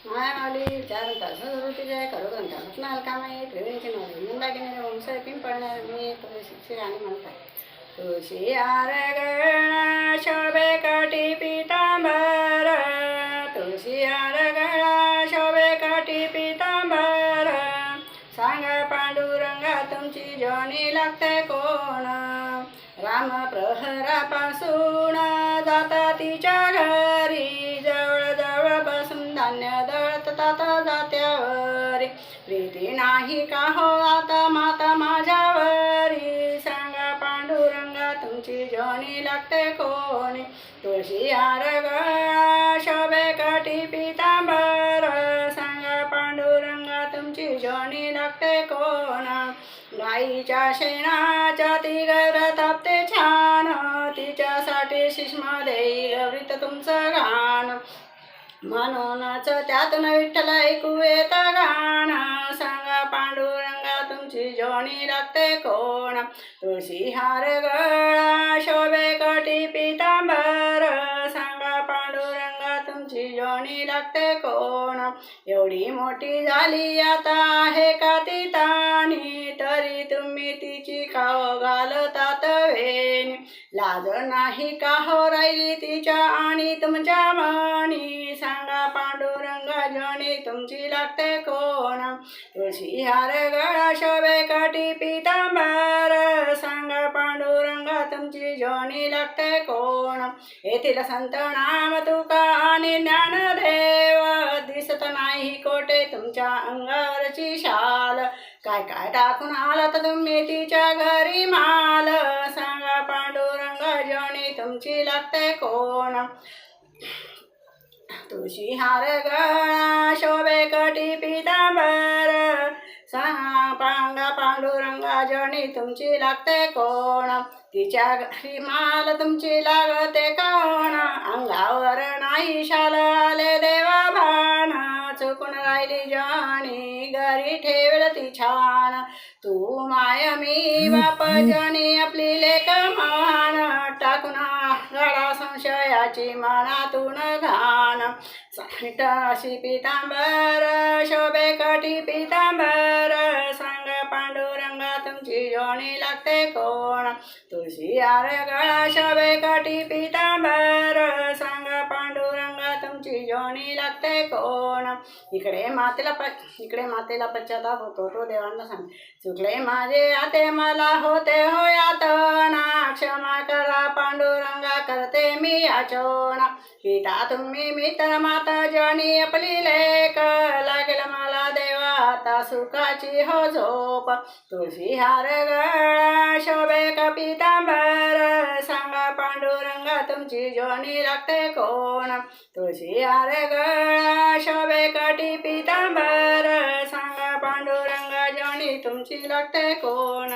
मायामाऊली चारंतास ऋतुजय करुगंता रत्नाल कामाई त्रिवेणीचे नवरी मंदाकिनी वंश पिंपळणे मी तुळशी आणि म्हणतात तुळशी आरगळा शोभे कटी पितांबर तुळशी आरगळा शोभे कटी पितांबर सांग पांडुरंगा तुमची जोनी लागते कोण राम प्रहरापासून जाता तिच्या घरी जवळ जवळ बसून धान्य दळत तात जात्यावरी प्रीती नाही का हो आता माता माझ्यावरी सांगा पांडुरंगा तुमची जोनी लागते कोणी तुळशी आरगळा शोभे कटी पितांबर सांगा पांडुरंगा तुमची जोनी लागते कोण गाईच्या शेणाच्या ती गर तापते छान तिच्यासाठी शिश्मा देईल वृत्त तुमचं गाण म्हणूनच त्यातून विठ्ठल ऐकू येत गाण सांगा पांडुरंगा तुमची जोनी लागते कोण तुळशी हार गळा शोभे कटी पितांबर सांगा पांडुरंगा तुमची जोनी लागते कोण एवढी मोठी झाली आता आहे का ती ताणी तरी तुम्ही तिची काव घालतात वेणी लाज नाही का हो राहिली तिच्या आणि तुमच्या मनी सांगा पांडुरंगा जोनी तुमची लागते कोण तुळशी हार गळा शोभे कटी पितांबर सांगा पांडुरंगा तुमची जोनी लागते कोण येथील संत नाम तुका आणि ज्ञानदेव दिसत नाही कोटे तुमच्या अंगावरची शाल काय काय टाकून आलात तुम्ही तिच्या घरी माल सांगा पांडुरंगा जोनी तुमची लागते कोण तुळशी हार गळा शोभे कटी पितांबर सांगा पांडुरंगा जोनी तुमची लागते कोण तिच्या घरी माल तुमची लागते कोण अंगावर नाही शाल आले देवा भान चुकून राहिली जोनी घरी ठेवल ती छान तू माय मी बाप जोनी आपली लेक महान टाकून गळा संशयाची मनातून घाण साठ अशी पितांबर शोभे कटी पितांबर सांग पांडुरंगा तुमची जोनी लागते कोण तुळशी हार गळा शोभे कटी पितांबर सांग पांडुरंगा तुमची जोनी लागते कोण इकडे मातेला पश्चाताप होतो तो देवांना सांग चुकले माझे आते मला होते हो यातना क्षमा करा पांडुरंगा करते मी याचना पिता तुम्ही मित्र माता जोनी आपली लेक लागेल मला देवा आता सुखाची हो झोप तुळशी हार गळा शोभे पितांबर सांगा पांडुरंगा तुमची जोनी लागते कोण तुळशी हार गळा शोभे कटी पितांबर सांगा पांडुरंगा जोनी तुमची लागते कोण